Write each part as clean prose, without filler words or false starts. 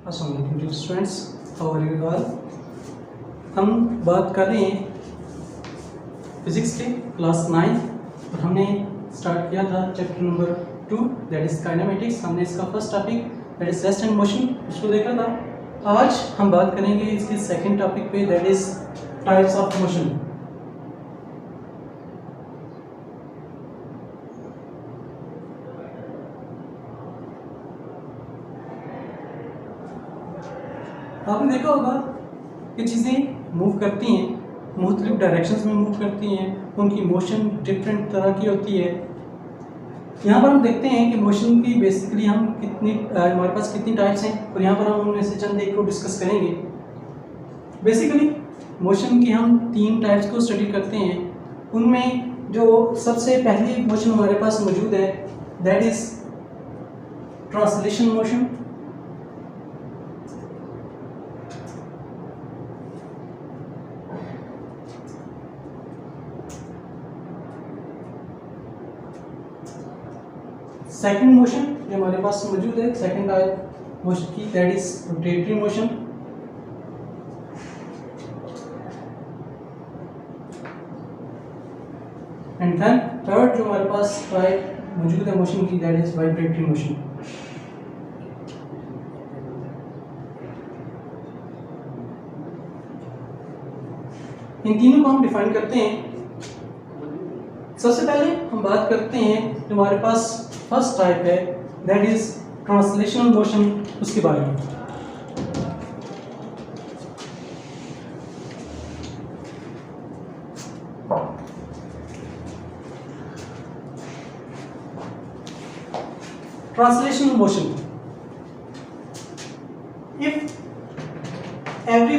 अस्सलाम वालेकुम students, how are you all. हम बात कर रहे हैं फिजिक्स के क्लास 9 और हमने स्टार्ट किया था chapter number 2 that is kinematics. हमने इसका first topic that is rest and motion उसको देखा था। आज हम बात करेंगे इसके सेकंड टॉपिक पे that is types of motion. आपने देखा होगा कि चीज़ें मूव करती हैं, मुख्तलिफ डायरेक्शंस में मूव करती हैं, उनकी मोशन डिफरेंट तरह की होती है। यहाँ पर हम देखते हैं कि मोशन की बेसिकली हम हमारे पास कितनी टाइप्स हैं और यहाँ पर हम उनमें से चंद एक को डिस्कस करेंगे। बेसिकली मोशन की हम 3 टाइप्स को स्टडी करते हैं। उनमें जो सबसे पहली मोशन हमारे पास मौजूद है that is translation motion. Second motion जो हमारे पास मौजूद है, सेकंड टाइप मोशन की that is rotatory motion. And then third जो हमारे पास टाइप मौजूद है मोशन की दैट इज वाइब्रेटरी मोशन। इन तीनों को हम डिफाइन करते हैं। सबसे पहले हम बात करते हैं जो हमारे पास फर्स्ट टाइप है दैट इज ट्रांसलेशनल मोशन, उसके बारे में। Translational motion, if every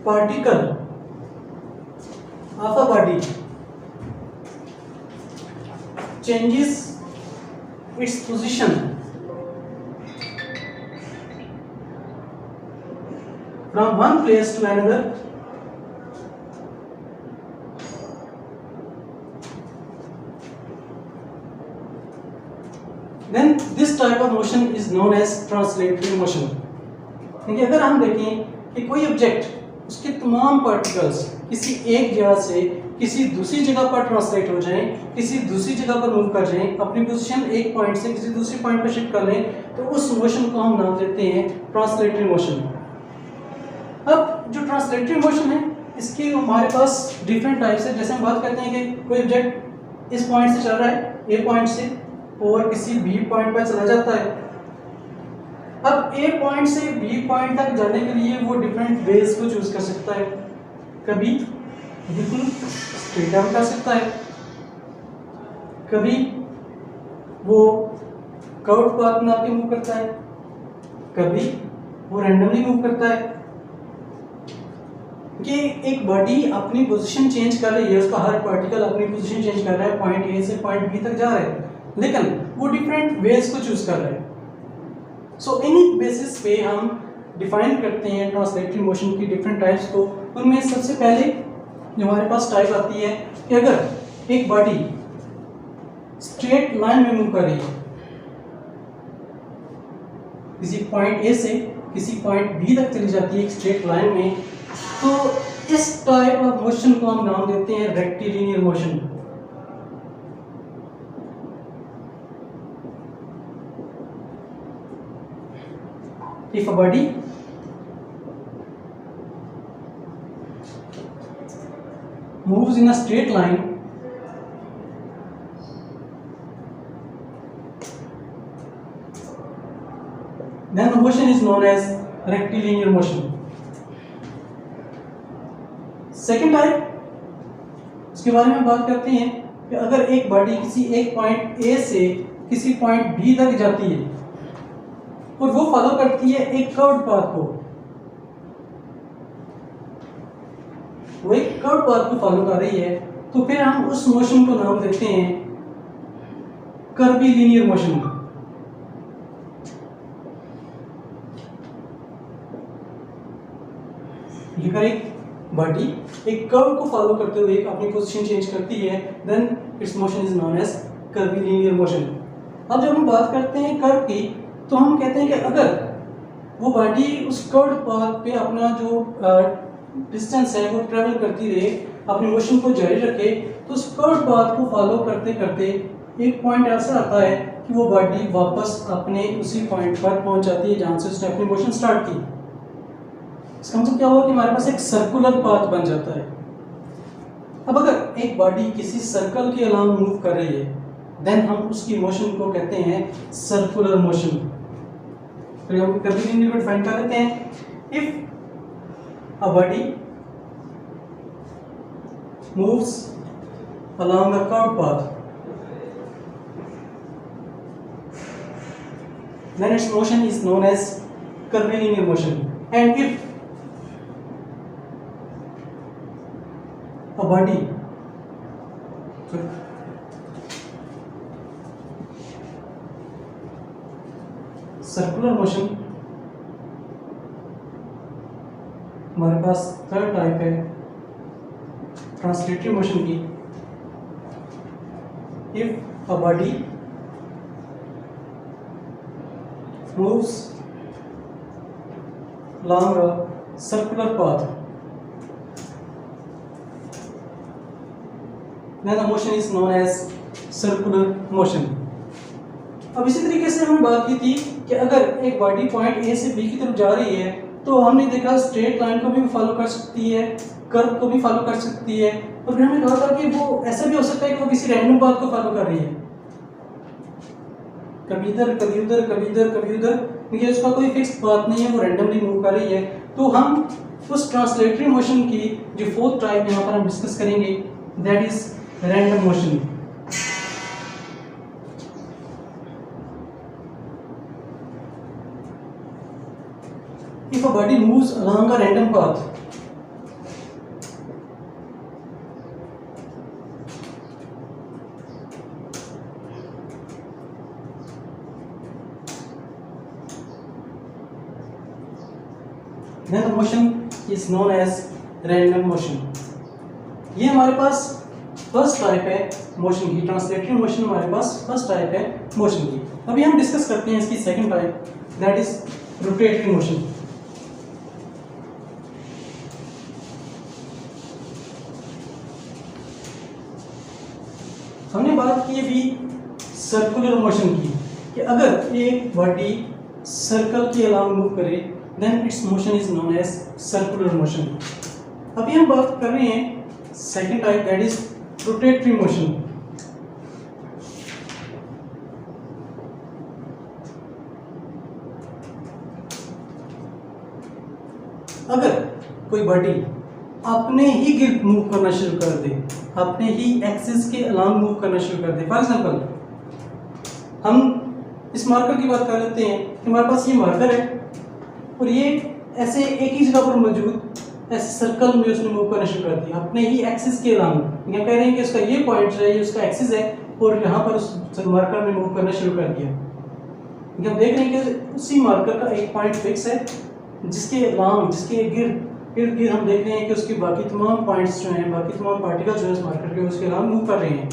particle of a body changes its position from one place to another, then this type of motion is known as translatory motion। क्योंकि अगर हम देखें कि कोई ऑब्जेक्ट उसके तमाम पार्टिकल्स किसी एक जगह से किसी दूसरी जगह पर ट्रांसलेट हो जाएं, किसी दूसरी जगह पर मूव कर जाएं, अपनी पोजीशन एक पॉइंट से किसी दूसरे पॉइंट पर शिफ्ट कर लें, तो उस मोशन को हम नाम देते हैं ट्रांसलेटरी मोशन। अब जो ट्रांसलेटरी मोशन है इसके हमारे पास डिफरेंट टाइप्स है। जैसे हम बात करते हैं कि कोई ऑब्जेक्ट इस पॉइंट से चल रहा है, ए पॉइंट से, और किसी बी पॉइंट पर चला जाता है। अब ए पॉइंट से बी पॉइंट तक जाने के लिए वो डिफरेंट वेज को चूज कर सकता है। कभी बिल्कुल स्ट्रेट डाउन कर सकता है, कभी वो कर्व पाथ बना के मूव करता है, कभी वो रैंडमली मूव करता है। कि एक बॉडी अपनी पोजीशन चेंज कर रही है, उसका हर पार्टिकल अपनी पोजीशन चेंज कर रहा है, पॉइंट ए से पॉइंट बी तक जा रहा है, लेकिन वो डिफरेंट वेज को चूज कर रहा है। सो इन्हीं बेसिस पे हम डिफाइन करते हैं ट्रांसलेटरी मोशन की डिफरेंट टाइप्स को। उनमें सबसे पहले जो हमारे पास टाइप आती है कि अगर एक बॉडी स्ट्रेट लाइन में मूव कर रही है, किसी पॉइंट ए से किसी पॉइंट बी तक चली जाती है एक स्ट्रेट लाइन में, तो इस टाइप ऑफ मोशन को हम नाम देते हैं rectilinear motion. If a body moves in a straight line, then the motion is known as rectilinear motion। Second type, उसके बारे में बात करते हैं कि अगर एक बॉडी किसी एक पॉइंट ए से किसी पॉइंट बी तक जाती है और वो फॉलो करती है एक कर्व पाथ को, वो एक कर्व पाथ को फॉलो कर रही है, तो फिर हम उस मोशन को नाम देते हैं कर्वीलिनियर मोशन। अगर एक बॉडी एक कर्व को फॉलो करते हुए अपनी पोजीशन चेंज करती है, then its motion is known as curvilinear motion. अब जब हम बात करते हैं कर्व की, तो हम कहते हैं कि अगर वो बॉडी उस कर्व पाथ पे अपना जो डिस्टेंस है वो ट्रेवल करती रहे, अपनी मोशन को जारी रखे, तो उस कर्व पाथ को फॉलो करते करते एक पॉइंट ऐसा आता है कि वो बॉडी वापस अपने उसी पॉइंट पर पहुंच जाती है जहां से उसने अपनी मोशन स्टार्ट की। इसका मतलब क्या हुआ कि हमारे पास एक सर्कुलर पाथ बन जाता है। अब अगर एक बॉडी किसी सर्कल के अलावा मूव कर रही है, देन हम उसकी मोशन को कहते हैं सर्कुलर मोशन। तो हम कभी को डिफाइन कर लेते हैं, if a body moves along a curved path, then its motion is known as curvilinear motion. And if a body circular motion, हमारे पास थर्ड टाइप है ट्रांसलेटरी मोशन की। If a body moves along a circular path, then the motion is known as circular motion. अब इसी तरीके से हमने बात की थी कि अगर एक बॉडी पॉइंट ए से बी की तरफ जा रही है, तो हमने देखा स्ट्रेट लाइन को भी फॉलो कर सकती है, कर्व को भी फॉलो कर सकती है, और फिर हमने कहा था कि वो ऐसा भी हो सकता है कि वो किसी रैंडम पाथ को फॉलो कर रही है, कभी इधर कभी उधर कभी इधर कभी उधर, क्योंकि उसका कोई फिक्स पाथ नहीं है, वो रैंडमली मूव कर रही है। तो हम उस ट्रांसलेटरी मोशन की जो फोर्थ टाइप यहाँ पर हम डिस्कस करेंगे, that is random motion. If a body moves along a random path, then the motion is known as random motion. ये हमारे पास फर्स्ट टाइप है मोशन की, ट्रांसलेटरी मोशन हमारे पास फर्स्ट टाइप है मोशन की। अभी हम डिस्कस करते हैं इसकी second type, that is rotatory motion. हमने बात की अभी सर्कुलर मोशन की कि अगर एक बॉडी सर्कल के अलावा मूव करे, then its motion is known as circular motion. अभी हम बात कर रहे हैं second type, that is rotatory motion. अगर कोई बॉडी अपने ही गिर्द मूव करना शुरू कर दे, अपने ही एक्सिस के अलावा मूव करना शुरू कर दे, फॉर एग्जांपल हम इस मार्कर की बात कर लेते हैं कि हमारे पास ये मार्कर है और ये ऐसे एक ही जगह पर मौजूद ऐसे सर्कल में उसने मूव करना शुरू कर दिया अपने ही एक्सिस के अलावा। यहाँ कह रहे हैं कि उसका ये पॉइंट है, ये उसका एक्सिस है, और यहाँ पर उस मार्कर ने मूव करना शुरू कर दिया। हम देख रहे हैं कि उसी मार्कर का एक पॉइंट फिक्स है, जिसके अलावा जिसके गिर्द गिर्द हम देख रहे हैं कि उसके बाकी तमाम पॉइंट्स जो हैं, बाकी तमाम पार्टिकल जो है इस मार्कर के उसके अलावा मूव कर रहे हैं।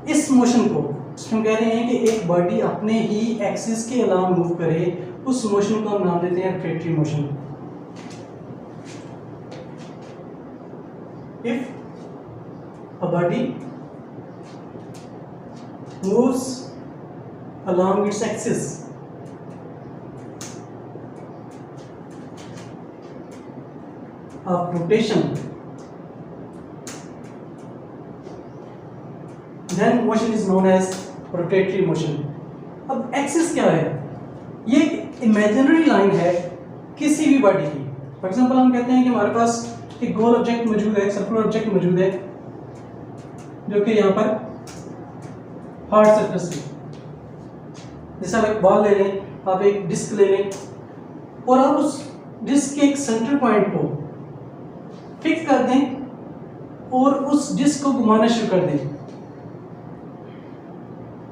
इस मोशन को हम कह रहे हैं कि एक बॉडी अपने ही एक्सिस के अलावा मूव करे, उस मोशन को हम नाम देते हैं rotatory motion. If a body moves along its axis of rotation, then motion is known as rotatory motion. अब एक्सिस क्या है? ये एक इमेजिनरी लाइन है किसी भी बॉडी की। फॉर एग्जांपल हम कहते हैं कि हमारे पास एक गोल ऑब्जेक्ट मौजूद है, सर्कुलर ऑब्जेक्ट मौजूद है, जो कि यहाँ पर हार्ड सरफेस है। जैसे आप एक बॉल ले लें, आप एक डिस्क ले लें, और आप उस डिस्क के एक सेंटर पॉइंट को फिक्स कर दें और उस डिस्क को घुमाना शुरू कर दें,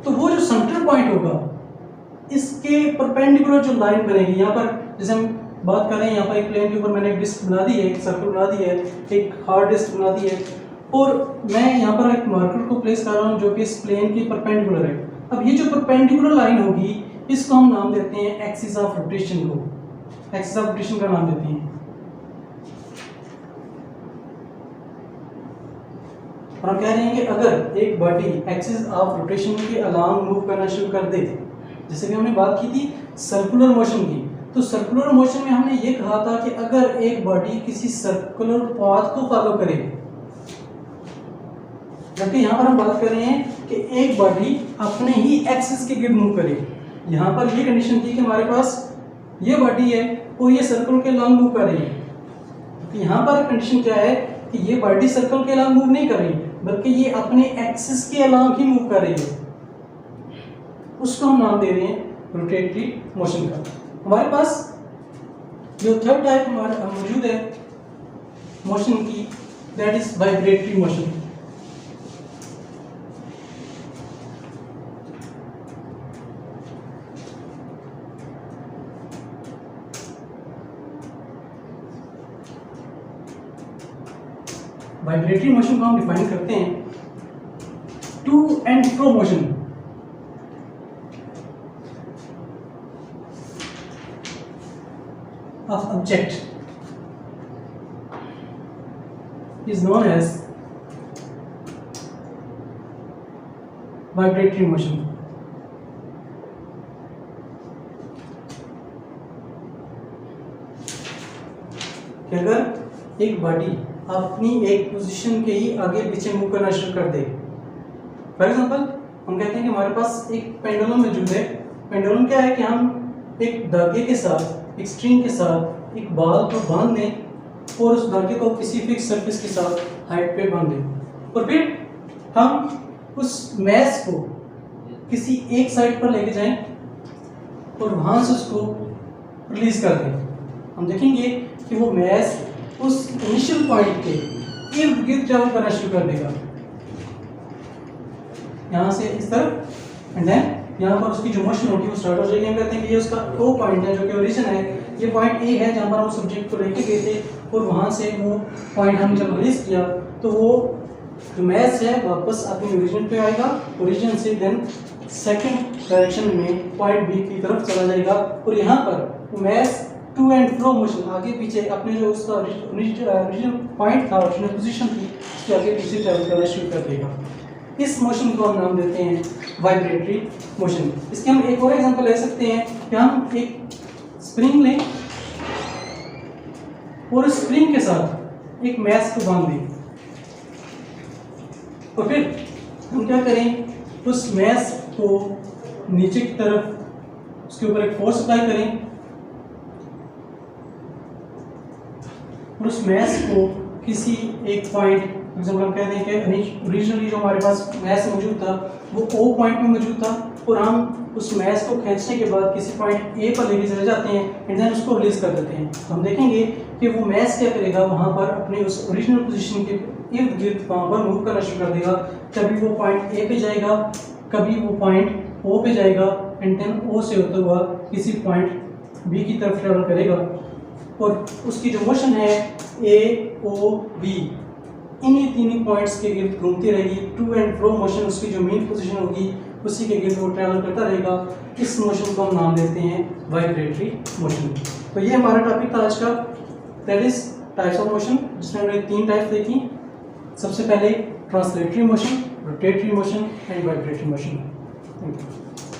तो वो जो सेंटर पॉइंट होगा इसके परपेंडिकुलर जो लाइन बनेगी, यहाँ पर जैसे हम बात कर रहे हैं, यहाँ पर एक प्लेन के ऊपर मैंने एक डिस्क बना दी है, एक सर्कल बना दी है, एक हार्ड डिस्क बना दी है, और मैं यहाँ पर एक मार्कर को प्लेस कर रहा हूँ जो कि इस प्लेन के परपेंडिकुलर है। अब ये जो परपेंडिकुलर लाइन होगी इसको हम नाम देते हैं एक्सिस ऑफ रोटेशन को, एक्सिस ऑफ रोटेशन का नाम देते हैं। और हम कह रहे हैं कि अगर एक बॉडी एक्सिस ऑफ रोटेशन के अलोंग मूव करना शुरू कर दे, जैसे कि हमने बात की थी सर्कुलर मोशन की, तो सर्कुलर मोशन में हमने ये कहा था कि अगर एक बॉडी किसी सर्कुलर पाथ को फॉलो करे, जबकि यहाँ पर हम बात कर रहे हैं कि एक बॉडी अपने ही एक्सिस के गिर्द मूव करे। यहाँ पर ये कंडीशन थी कि हमारे पास ये बॉडी है और ये सर्कल के अलोंग मूव कर रही है। तो यहाँ पर कंडीशन क्या है कि ये बॉडी सर्कल के अलोंग मूव नहीं कर रही, बल्कि ये अपने एक्सिस के अलोंग ही मूव कर रही है। उसको हम नाम दे रहे हैं रोटेटरी मोशन का। हमारे पास जो थर्ड टाइप हमारा मौजूद है मोशन की, that is vibratory motion. Vibratory motion को हम डिफाइन करते हैं to and fro motion. Of object is known as vibratory motion। कि अगर एक बॉडी अपनी एक पोजीशन के ही आगे पीछे मूव करना शुरू कर दे, फॉर एग्जांपल हम कहते हैं कि हमारे पास एक पेंडुलम मौजूद है। पेंडुलम क्या है कि हम एक धागे के साथ, एक स्ट्रिंग के साथ एक बॉल को बांध दें और उस धागे को किसी फिक्स सरफेस के साथ हाइट पे बांध दें और फिर हम उस मैस को किसी एक साइड पर लेके जाएं और वहां से उसको रिलीज कर दें। हम देखेंगे कि वो मैस उस इनिशियल पॉइंट के इर्द गिर्द ट्रैवल करना शुरू कर देगा, यहाँ से इस तरफ, एंड देन यहाँ पर उसकी जो मोशन होगी वो स्टार्ट हो जाएगी। हम कहते हैं कि ये उसका ओ पॉइंट है जो कि ओरिजिन है, ये पॉइंट ए है जहाँ पर हम सब्जेक्ट को लेके गए थे और वहाँ से वो पॉइंट हम जब रिलीज किया तो वो जो मैस है वापस अपने ओरिजिन पे आएगा, ओरिजिन से देन सेकंड डायरेक्शन में पॉइंट बी की तरफ चला जाएगा और यहाँ पर वो mass to and fro motion आगे पीछे अपने जो उसका ओरिजिनल पॉइंट था, ओरिजिनल पोजीशन थी, उसके आगे पीछे ट्रैवल करना शुरू कर देगा। इस मोशन को हम नाम देते हैं वाइब्रेटरी मोशन। इसके हम एक और एग्जांपल ले सकते हैं कि हम एक स्प्रिंग लें और स्प्रिंग के साथ एक मैस को बांध दें और फिर हम क्या करें, उस मैस को नीचे की तरफ उसके ऊपर एक फोर्स अप्लाई करें और उस मैस को किसी एक पॉइंट, एग्जाम्पल हम कहते हैं कि ओरिजिनली जो हमारे पास मैस मौजूद था वो ओ पॉइंट में मौजूद था और हम उस मैस को खींचने के बाद किसी पॉइंट ए पर लेके चले जाते हैं एंड देन उसको रिलीज कर देते हैं। हम देखेंगे कि वो मैस क्या करेगा, वहाँ पर अपने उस ओरिजिनल पोजीशन के इर्द गिर्द वहाँ पर मूव करना शुरू कर देगा। कभी वो पॉइंट ए पे जाएगा, कभी वो पॉइंट ओ पे जाएगा एंड देन ओ से होता हुआ किसी पॉइंट बी की तरफ ट्रेवल करेगा और उसकी जो मोशन है ए ओ बी इन्हीं तीन पॉइंट्स के गिर्द घूमती रहेगी। टू एंड फ्रो मोशन उसकी जो मेन पोजीशन होगी उसी के गिर्द वो ट्रैवल करता रहेगा। इस मोशन को हम नाम देते हैं वाइब्रेटरी मोशन। तो ये हमारा टॉपिक था आज का, that is types of motion, जिसमें हमने 3 टाइप्स देखी। सबसे पहले translatory motion, rotatory motion and vibratory motion. Thank you.